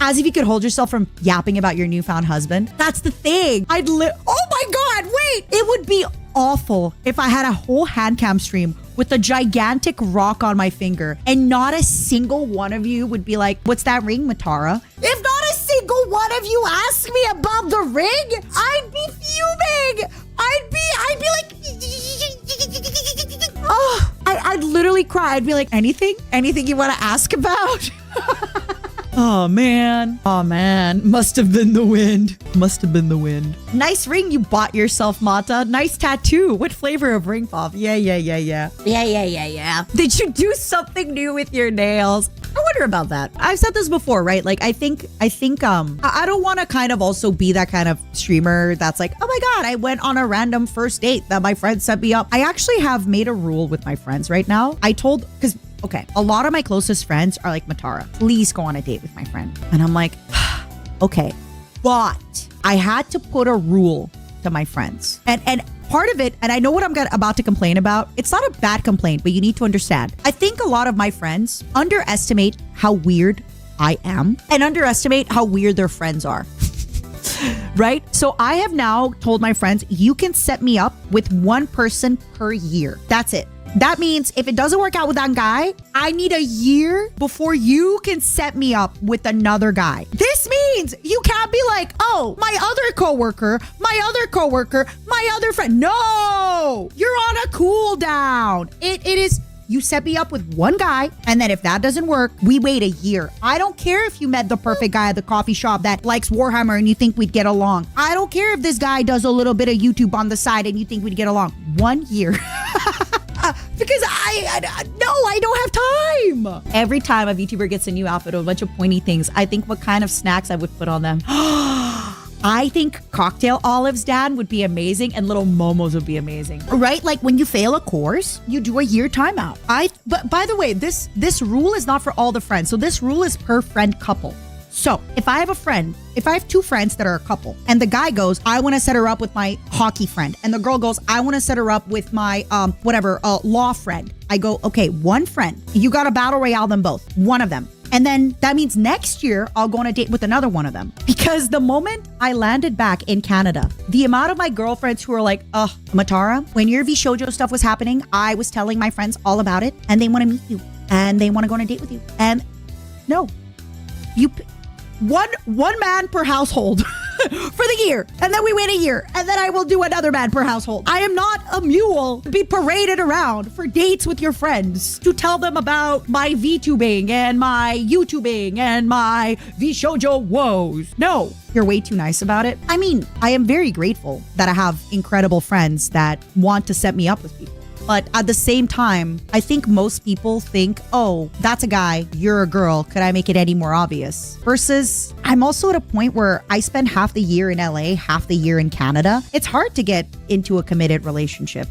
as if you could hold yourself from yapping about your newfound husband. That's the thing. Oh my God, wait. It would be awful if I had a whole hand cam stream with a gigantic rock on my finger and not a single one of you would be like, what's that ring, Matara? If not a single one of you asked me about the ring, I'd be fuming. I'd be like, oh, I'd literally cry. I'd be like, anything you want to ask about? Oh man. Must have been the wind. Nice ring you bought yourself, Mata. Nice tattoo. What flavor of ring pop? Yeah. Did you do something new with your nails? I wonder about that. I've said this before, right? Like, I think, I don't want to kind of also be that kind of streamer that's like, oh my God, I went on a random first date that my friend set me up. I actually have made a rule with my friends right now. Because okay, a lot of my closest friends are like, Matara, please go on a date with my friend. And I'm like, okay, but I had to put a rule to my friends. And part of it, and I know what I'm about to complain about, it's not a bad complaint, but you need to understand. I think a lot of my friends underestimate how weird I am and underestimate how weird their friends are. Right? So I have now told my friends, you can set me up with one person per year. That's it. That means if it doesn't work out with that guy, I need a year before you can set me up with another guy. This means you can't be like, oh, my other coworker, my other friend. No, you're on a cool down. It is, you set me up with one guy, and then if that doesn't work, we wait a year. I don't care if you met the perfect guy at the coffee shop that likes Warhammer and you think we'd get along. I don't care if this guy does a little bit of YouTube on the side and you think we'd get along. 1 year. Because I don't have time. Every time a VTuber gets a new outfit or a bunch of pointy things, I think what kind of snacks I would put on them. I think cocktail olives, Dan, would be amazing, and little momos would be amazing. Right? Like when you fail a course, you do a year timeout. But by the way, this rule is not for all the friends. So this rule is per friend couple. So if I have two friends that are a couple, and the guy goes, I want to set her up with my hockey friend, and the girl goes, I want to set her up with my law friend. I go, okay, one friend, you got to battle royale them both, one of them. And then that means next year I'll go on a date with another one of them. Because the moment I landed back in Canada, the amount of my girlfriends who are like, Matara, when your VShojo stuff was happening, I was telling my friends all about it, and they want to meet you, and they want to go on a date with you. And no, one man per household for the year, and then we wait a year, and then I will do another man per household. I am not a mule to be paraded around for dates with your friends to tell them about my VTubing and my YouTubing and my VShojo woes. No, you're way too nice about it. I mean, I am very grateful that I have incredible friends that want to set me up with people. But at the same time, I think most people think, oh, that's a guy, you're a girl. Could I make it any more obvious? Versus, I'm also at a point where I spend half the year in LA, half the year in Canada. It's hard to get into a committed relationship,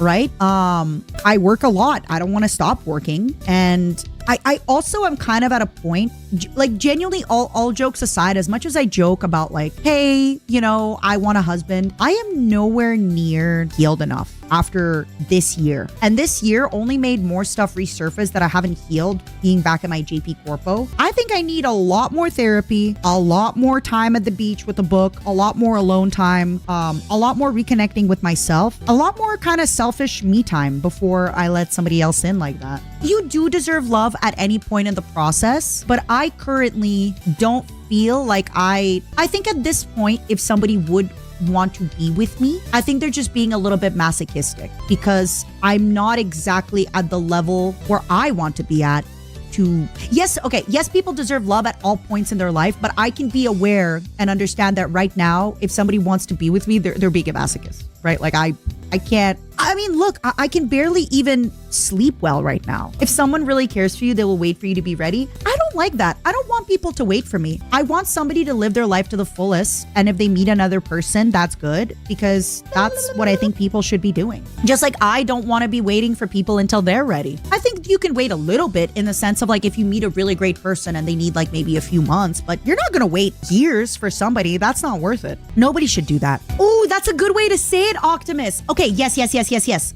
right? I work a lot. I don't want to stop working. And I also am kind of at a point, like genuinely all jokes aside, as much as I joke about like, hey, I want a husband, I am nowhere near healed enough after this year. And this year only made more stuff resurface that I haven't healed being back at my JP Corpo. I think I need a lot more therapy, a lot more time at the beach with a book, a lot more alone time, a lot more reconnecting with myself, a lot more kind of selfish me time before I let somebody else in like that. You do deserve love at any point in the process, but I currently don't feel like I think at this point, if somebody would want to be with me, I think they're just being a little bit masochistic because I'm not exactly at the level where I want to be at. Yes, people deserve love at all points in their life, but I can be aware and understand that right now, if somebody wants to be with me, they're being a masochist, right? Like I can't, look, I can barely even sleep well right now. If someone really cares for you, they will wait for you to be ready. I don't like that. I don't want people to wait for me. I want somebody to live their life to the fullest. And if they meet another person, that's good because that's what I think people should be doing. Just like I don't want to be waiting for people until they're ready. I think you can wait a little bit in the sense of like if you meet a really great person and they need like maybe a few months, but you're not going to wait years for somebody. That's not worth it. Nobody should do that. Oh, that's a good way to say it, Optimus. Okay, yes.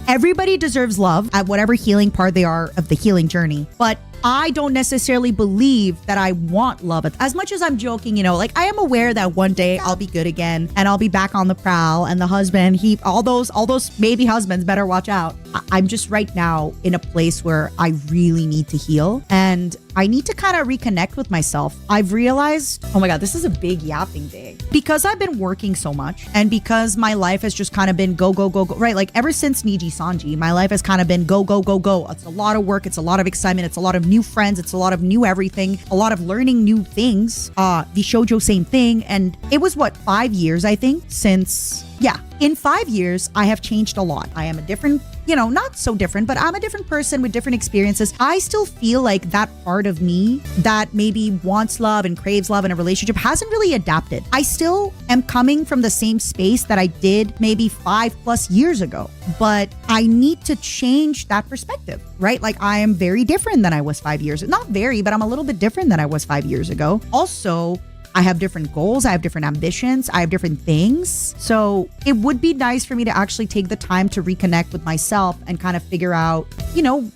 Everybody deserves love at whatever healing part they are of the healing journey. But I don't necessarily believe that I want love. As much as I'm joking, you know, like I am aware that one day I'll be good again and I'll be back on the prowl, and the husband, all those maybe husbands better watch out. I'm just right now in a place where I really need to heal, and I need to kind of reconnect with myself. I've realized, oh my God, this is a big yapping day. Because I've been working so much, and because my life has just kind of been go, go, go, go, right? Like ever since Niji Sanji, my life has kind of been go, go, go, go. It's a lot of work. It's a lot of excitement. It's a lot of new friends. It's a lot of new everything. A lot of learning new things. The shoujo, same thing. And it was 5 years, I think, since... Yeah, in 5 years, I have changed a lot. I am a different, not so different, but I'm a different person with different experiences. I still feel like that part of me that maybe wants love and craves love in a relationship hasn't really adapted. I still am coming from the same space that I did maybe 5+ years ago, but I need to change that perspective, right? Like I am very different than I was 5 years. Not very, but I'm a little bit different than I was 5 years ago. Also, I have different goals. I have different ambitions. I have different things. So it would be nice for me to actually take the time to reconnect with myself and kind of figure out,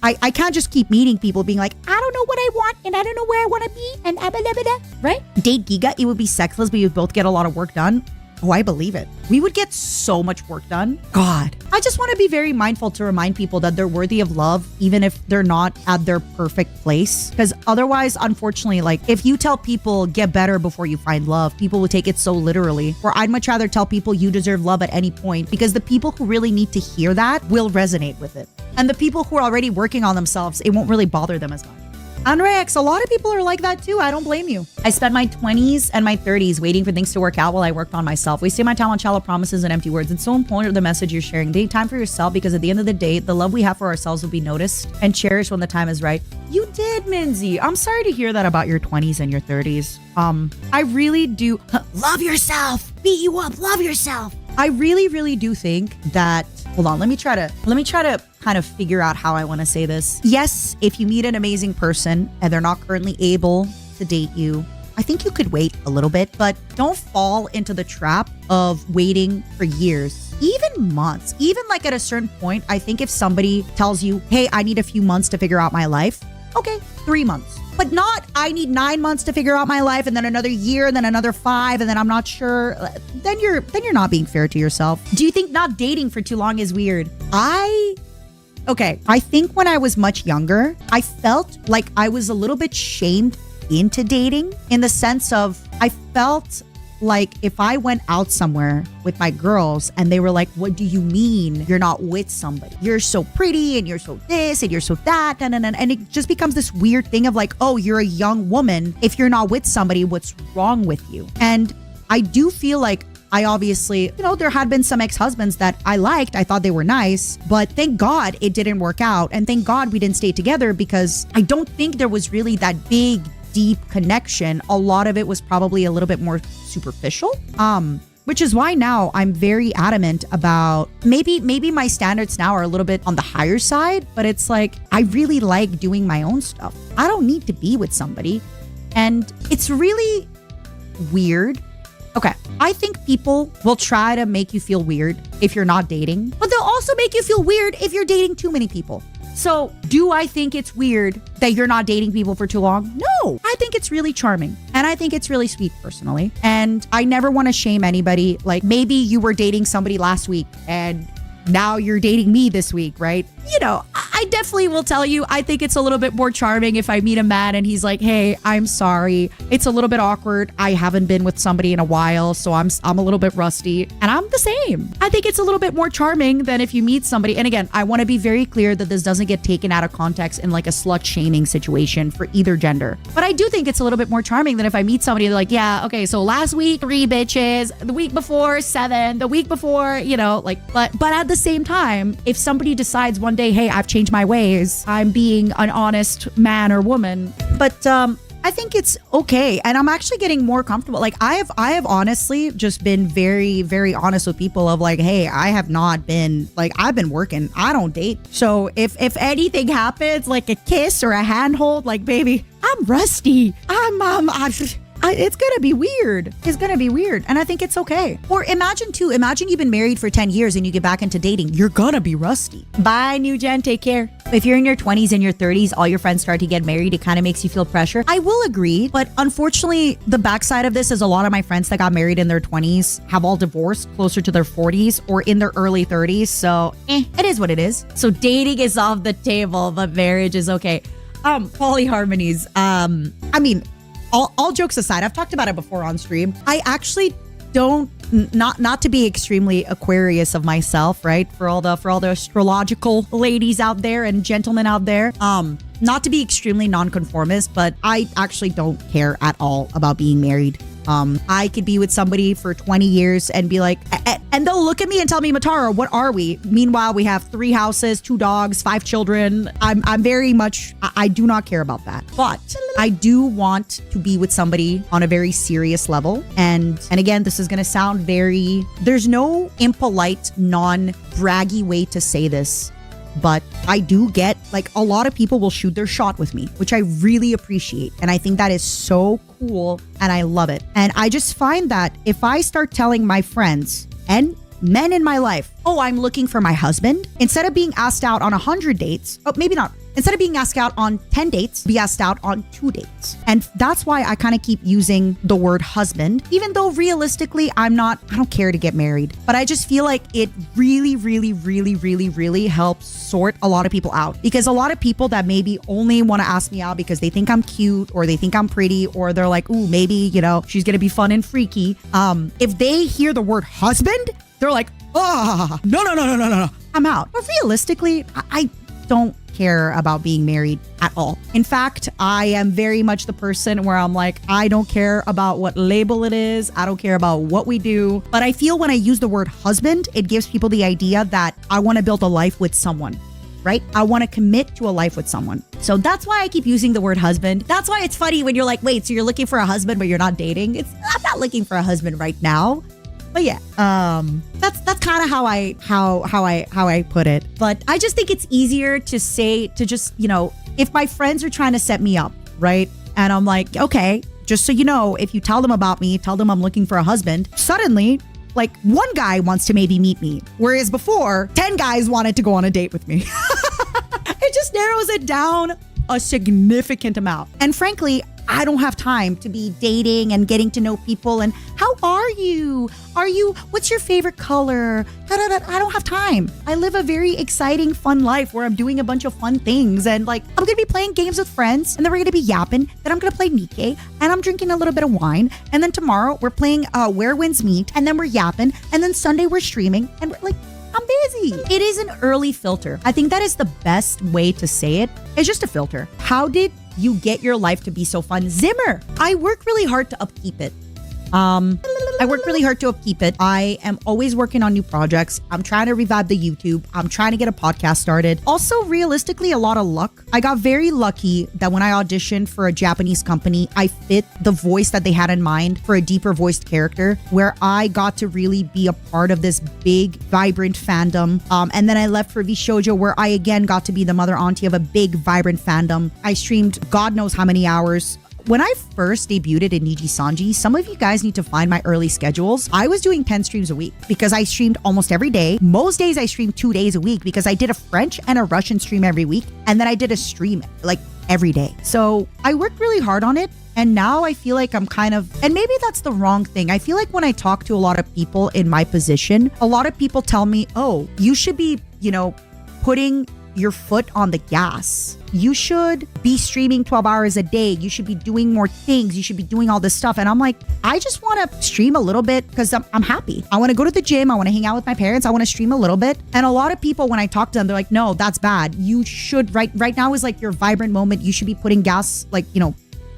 I can't just keep meeting people being like, I don't know what I want and I don't know where I want to be and right? Date Giga, it would be sexless, but you would both get a lot of work done. Oh, I believe it. We would get so much work done. God. I just want to be very mindful to remind people that they're worthy of love, even if they're not at their perfect place. Because otherwise, unfortunately, like if you tell people get better before you find love, people will take it so literally. Or I'd much rather tell people you deserve love at any point, because the people who really need to hear that will resonate with it. And the people who are already working on themselves, it won't really bother them as much. Andrex, a lot of people are like that too. I don't blame you. I spent my 20s and my 30s waiting for things to work out while I worked on myself. Wasting my time on shallow promises and empty words. It's so important, the message you're sharing. Take time for yourself, because at the end of the day, the love we have for ourselves will be noticed and cherished when the time is right. You did, Minzy. I'm sorry to hear that about your 20s and your 30s. I really do. Love yourself. Beat you up. Love yourself. I really, really do think that, hold on, let me try to kind of figure out how I want to say this. Yes, if you meet an amazing person and they're not currently able to date you, I think you could wait a little bit, but don't fall into the trap of waiting for years, even months. Even like at a certain point, I think if somebody tells you, hey, I need a few months to figure out my life, okay, 3 months. But not, I need 9 months to figure out my life, and then another year, and then another 5, and then I'm not sure. Then you're not being fair to yourself. Do you think not dating for too long is weird? Okay, I think when I was much younger, I felt like I was a little bit shamed into dating, in the sense of I felt like if I went out somewhere with my girls and they were like, what do you mean you're not with somebody? You're so pretty and you're so this and you're so that. And it just becomes this weird thing of like, oh, you're a young woman. If you're not with somebody, what's wrong with you? And I do feel like I obviously, there had been some ex-husbands that I liked. I thought they were nice, but thank God it didn't work out. And thank God we didn't stay together, because I don't think there was really that big, deep connection. A lot of it was probably a little bit more superficial. Which is why now I'm very adamant about maybe my standards now are a little bit on the higher side, but it's like, I really like doing my own stuff. I don't need to be with somebody. And it's really weird. Okay, I think people will try to make you feel weird if you're not dating, but they'll also make you feel weird if you're dating too many people. So do I think it's weird that you're not dating people for too long? No, I think it's really charming. And I think it's really sweet personally. And I never want to shame anybody. Like maybe you were dating somebody last week and now you're dating me this week, right? I definitely will tell you, I think it's a little bit more charming if I meet a man and he's like, hey, I'm sorry. It's a little bit awkward. I haven't been with somebody in a while, so I'm a little bit rusty. And I'm the same. I think it's a little bit more charming than if you meet somebody. And again, I want to be very clear that this doesn't get taken out of context in like a slut shaming situation for either gender. But I do think it's a little bit more charming than if I meet somebody like, yeah, okay, so last week, 3 bitches, the week before, 7, the week before, but at the same time, if somebody decides one day, hey, I've changed my ways, I'm being an honest man or woman. But I think it's okay. And I'm actually getting more comfortable. Like I have honestly just been very, very honest with people of like, hey, I have not been like, I've been working. I don't date. So if anything happens, like a kiss or a handhold, like baby, I'm rusty. It's gonna be weird. It's gonna be weird. And I think it's okay. Or imagine you've been married for 10 years and you get back into dating. You're gonna be rusty. Bye, new gen. Take care. if you're in your 20s and your 30s, all your friends start to get married, it kind of makes you feel pressure. I will agree, but unfortunately, the backside of this is a lot of my friends that got married in their 20s have all divorced closer to their 40s or in their early 30s. So it is what it is. So dating is off the table, but marriage is okay. Polyharmonies. I mean, all jokes aside, I've talked about it before on stream. I actually don't, not to be extremely Aquarius of myself, right? For all the astrological ladies out there and gentlemen out there, not to be extremely nonconformist, but I actually don't care at all about being married. I could be with somebody for 20 years and be like, and they'll look at me and tell me, Matara, what are we? Meanwhile, we have 3 houses, 2 dogs, 5 children. I'm very much, I do not care about that. But I do want to be with somebody on a very serious level. And again, this is going to sound very, there's no impolite, non-braggy way to say this. But I do get, like, a lot of people will shoot their shot with me, which I really appreciate. And I think that is so cool and I love it. And I just find that if I start telling my friends and men in my life, oh, I'm looking for my husband, instead of being asked out on 100 dates, oh, maybe not. Instead of being asked out on 10 dates, be asked out on 2 dates. And that's why I kind of keep using the word husband, even though realistically, I don't care to get married. But I just feel like it really, really, really, really, really helps sort a lot of people out. Because a lot of people that maybe only want to ask me out because they think I'm cute or they think I'm pretty or they're like, ooh, maybe, she's going to be fun and freaky. If they hear the word husband, they're like, no. I'm out. But realistically, I don't care about being married at all. In fact, I am very much the person where I'm like, I don't care about what label it is. I don't care about what we do. But I feel when I use the word husband, it gives people the idea that I want to build a life with someone, right? I want to commit to a life with someone. So that's why I keep using the word husband. That's why it's funny when you're like, wait, so you're looking for a husband, but you're not dating? I'm not looking for a husband right now. But yeah, that's kind of how I put it. But I just think it's easier to say, to just, if my friends are trying to set me up, right? And I'm like, okay, just so you know, if you tell them about me, tell them I'm looking for a husband, suddenly, like, 1 guy wants to maybe meet me. Whereas before, 10 guys wanted to go on a date with me. It just narrows it down a significant amount. And frankly, I don't have time to be dating and getting to know people and how are you? What's your favorite color? I don't have time. I live a very exciting, fun life where I'm doing a bunch of fun things and like I'm gonna be playing games with friends and then we're gonna be yapping. Then I'm gonna play Nikkei and I'm drinking a little bit of wine. And then tomorrow we're playing Where Winds Meet and then we're yapping. And then Sunday we're streaming and we're like, I'm busy. It is an early filter. I think that is the best way to say it. It's just a filter. How did you get your life to be so fun? Zimmer. I work really hard to upkeep it. I am always working on new projects. I'm trying to revive the YouTube. I'm trying to get a podcast started. Also, realistically, a lot of luck. I got very lucky that when I auditioned for a Japanese company, I fit the voice that they had in mind for a deeper voiced character, where I got to really be a part of this big, vibrant fandom. And then I left for VShoujo, where I again got to be the mother auntie of a big, vibrant fandom. I streamed God knows how many hours. When I first debuted in Niji Sanji, some of you guys need to find my early schedules. I was doing 10 streams a week because I streamed almost every day. Most days I streamed 2 days a week because I did a French and a Russian stream every week. And then I did a stream like every day. So I worked really hard on it. And now I feel like I'm kind of, and maybe that's the wrong thing. I feel like when I talk to a lot of people in my position, a lot of people tell me, oh, you should be, putting your foot on the gas. You should be streaming 12 hours a day. You should be doing more things. You should be doing all this stuff. And I'm like, I just want to stream a little bit because I'm happy. I want to go to the gym. I want to hang out with my parents. I want to stream a little bit. And a lot of people, when I talk to them, they're like, no, that's bad. You should, right now is like your vibrant moment. You should be putting gas,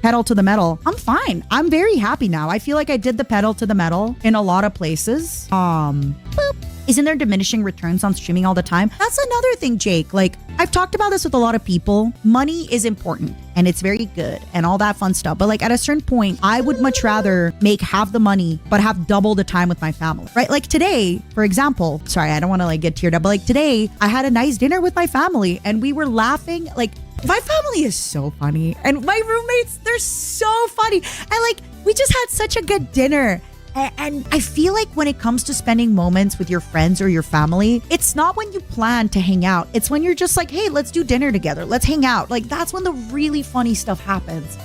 pedal to the metal. I'm fine. I'm very happy now. I feel like I did the pedal to the metal in a lot of places. Boop. Isn't there diminishing returns on streaming all the time? That's another thing, Jake. Like, I've talked about this with a lot of people. Money is important and it's very good and all that fun stuff. But like at a certain point, I would much rather make half the money, but have double the time with my family, right? Like today, for example, sorry, I don't want to get teared up, but like today I had a nice dinner with my family and we were laughing. Like, my family is so funny and my roommates, they're so funny. And like, we just had such a good dinner. And I feel like when it comes to spending moments with your friends or your family, it's not when you plan to hang out. It's when you're just like, hey, let's do dinner together. Let's hang out. Like, that's when the really funny stuff happens.